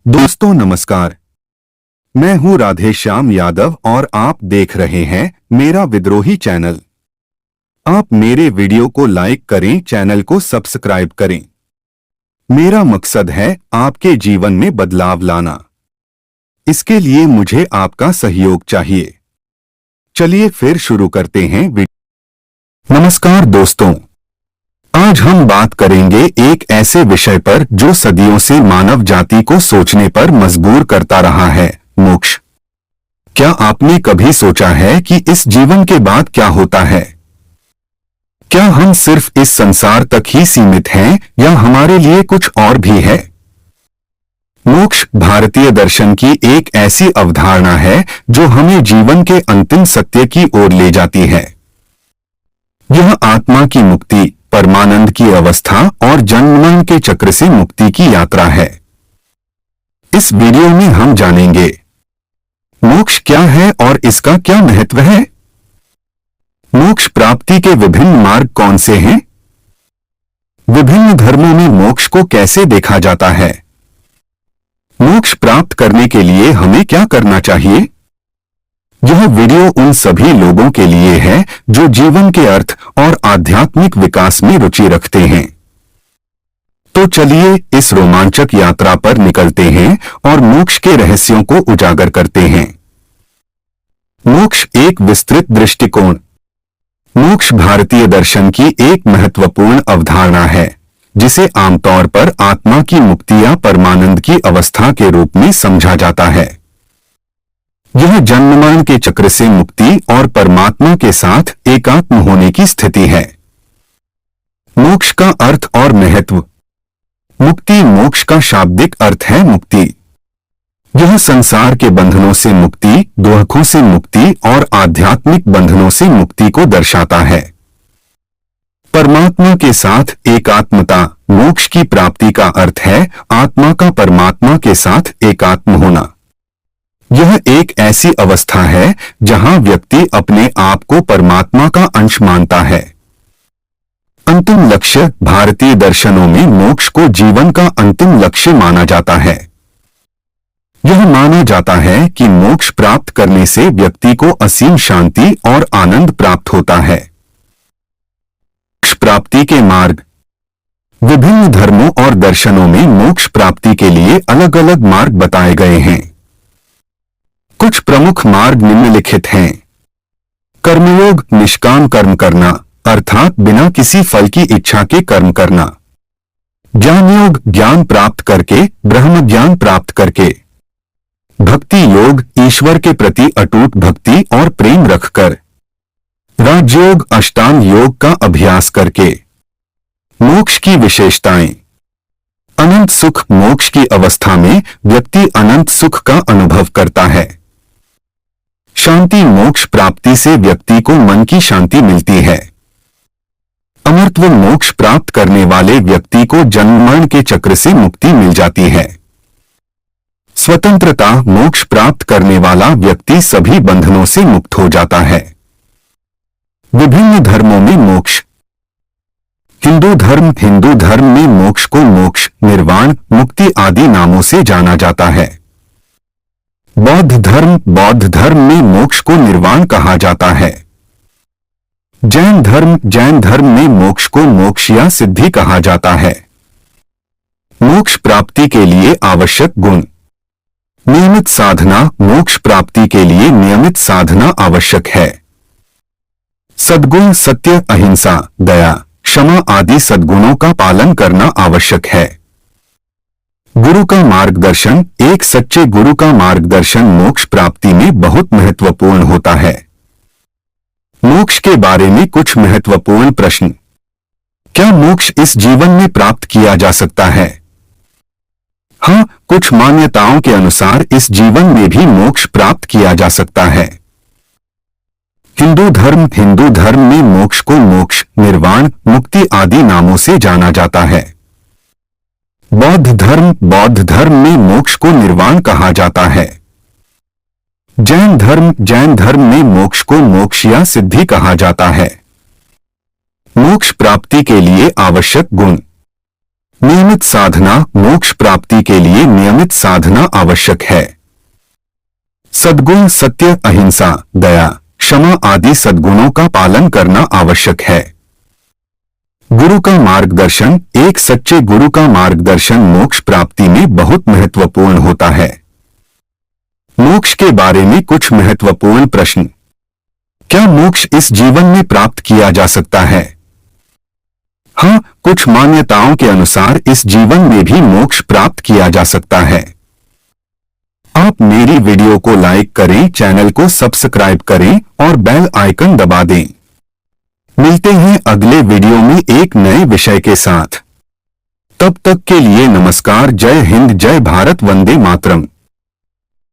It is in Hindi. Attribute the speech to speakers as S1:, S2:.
S1: दोस्तों नमस्कार। मैं हूं राधेश्याम यादव और आप देख रहे हैं मेरा विद्रोही चैनल। आप मेरे वीडियो को लाइक करें, चैनल को सब्सक्राइब करें। मेरा मकसद है आपके जीवन में बदलाव लाना। इसके लिए मुझे आपका सहयोग चाहिए। चलिए फिर शुरू करते हैं। नमस्कार दोस्तों, आज हम बात करेंगे एक ऐसे विषय पर जो सदियों से मानव जाति को सोचने पर मजबूर करता रहा है, मोक्ष। क्या आपने कभी सोचा है कि इस जीवन के बाद क्या होता है? क्या हम सिर्फ इस संसार तक ही सीमित हैं या हमारे लिए कुछ और भी है? मोक्ष भारतीय दर्शन की एक ऐसी अवधारणा है जो हमें जीवन के अंतिम सत्य की ओर ले जाती है। यह आत्मा की मुक्ति, परमानंद की अवस्था और जन्म के चक्र से मुक्ति की यात्रा है। इस वीडियो में हम जानेंगे मोक्ष क्या है और इसका क्या महत्व है। मोक्ष प्राप्ति के विभिन्न मार्ग कौन से हैं? विभिन्न धर्मों में मोक्ष को कैसे देखा जाता है? मोक्ष प्राप्त करने के लिए हमें क्या करना चाहिए? यह वीडियो उन सभी लोगों के लिए है जो जीवन के अर्थ और आध्यात्मिक विकास में रुचि रखते हैं। तो चलिए इस रोमांचक यात्रा पर निकलते हैं और मोक्ष के रहस्यों को उजागर करते हैं। मोक्ष एक विस्तृत दृष्टिकोण। मोक्ष भारतीय दर्शन की एक महत्वपूर्ण अवधारणा है जिसे आमतौर पर आत्मा की मुक्ति या परमानंद की अवस्था के रूप में समझा जाता है। यह जन्म मरण के चक्र से मुक्ति और परमात्मा के साथ एकात्म होने की स्थिति है। मोक्ष का अर्थ और महत्व। मुक्ति मोक्ष का शाब्दिक अर्थ है मुक्ति। यह संसार के बंधनों से मुक्ति, दुखों से मुक्ति और आध्यात्मिक बंधनों से मुक्ति को दर्शाता है। परमात्मा के साथ एकात्मता। मोक्ष की प्राप्ति का अर्थ है आत्मा का परमात्मा के साथ एकात्म होना। यह एक ऐसी अवस्था है जहां व्यक्ति अपने आप को परमात्मा का अंश मानता है। अंतिम लक्ष्य। भारतीय दर्शनों में मोक्ष को जीवन का अंतिम लक्ष्य माना जाता है। यह माना जाता है कि मोक्ष प्राप्त करने से व्यक्ति को असीम शांति और आनंद प्राप्त होता है। मोक्ष प्राप्ति के मार्ग। विभिन्न धर्मों और दर्शनों में मोक्ष प्राप्ति के लिए अलग अलग मार्ग बताए गए हैं। कुछ प्रमुख मार्ग निम्नलिखित हैं। कर्मयोग, निष्काम कर्म करना, अर्थात बिना किसी फल की इच्छा के कर्म करना। ज्ञान योग, ज्ञान प्राप्त करके, ब्रह्म ज्ञान प्राप्त करके। भक्ति योग, ईश्वर के प्रति अटूट भक्ति और प्रेम रखकर। राजयोग, अष्टांग योग का अभ्यास करके। मोक्ष की विशेषताएं। अनंत सुख। मोक्ष की अवस्था में व्यक्ति अनंत सुख का अनुभव करता है। शांति। मोक्ष प्राप्ति से व्यक्ति को मन की शांति मिलती है। अमरत्व। मोक्ष प्राप्त करने वाले व्यक्ति को जन्म मरण के चक्र से मुक्ति मिल जाती है। स्वतंत्रता। मोक्ष प्राप्त करने वाला व्यक्ति सभी बंधनों से मुक्त हो जाता है। विभिन्न धर्मों में मोक्ष। हिंदू धर्म में मोक्ष को मोक्ष, निर्वाण, मुक्ति आदि नामों से जाना जाता है। बौद्ध धर्म में मोक्ष को निर्वाण कहा जाता है। जैन धर्म में मोक्ष को मोक्ष या सिद्धि कहा जाता है। मोक्ष प्राप्ति के लिए आवश्यक गुण। नियमित साधना। मोक्ष प्राप्ति के लिए नियमित साधना आवश्यक है। सद्गुण। सत्य, अहिंसा, दया, क्षमा आदि सद्गुणों का पालन करना आवश्यक है। गुरु का मार्गदर्शन। एक सच्चे गुरु का मार्गदर्शन मोक्ष प्राप्ति में बहुत महत्वपूर्ण होता है। मोक्ष के बारे में कुछ महत्वपूर्ण प्रश्न। क्या मोक्ष इस जीवन में प्राप्त किया जा सकता है? हाँ, कुछ मान्यताओं के अनुसार इस जीवन में भी मोक्ष प्राप्त किया जा सकता है। हिंदू धर्म में मोक्ष को मोक्ष, निर्वाण, मुक्ति आदि नामों से जाना जाता है। बौद्ध धर्म में मोक्ष को निर्वाण कहा जाता है। जैन धर्म में मोक्ष को मोक्ष या सिद्धि कहा जाता है। मोक्ष प्राप्ति के लिए आवश्यक गुण। नियमित साधना मोक्ष प्राप्ति के लिए नियमित साधना आवश्यक है। सद्गुण सत्य, अहिंसा, दया, क्षमा आदि सद्गुणों का पालन करना आवश्यक है। गुरु का मार्गदर्शन, एक सच्चे गुरु का मार्गदर्शन मोक्ष प्राप्ति में बहुत महत्वपूर्ण होता है। मोक्ष के बारे में कुछ महत्वपूर्ण प्रश्न। क्या मोक्ष इस जीवन में प्राप्त किया जा सकता है? हाँ, कुछ मान्यताओं के अनुसार इस जीवन में भी मोक्ष प्राप्त किया जा सकता है। आप मेरी वीडियो को लाइक करें, चैनल को सब्सक्राइब करें और बेल आइकन दबा दें। मिलते हैं अगले वीडियो में एक नए विषय के साथ। तब तक के लिए नमस्कार। जय हिंद, जय भारत, वंदे मातरम।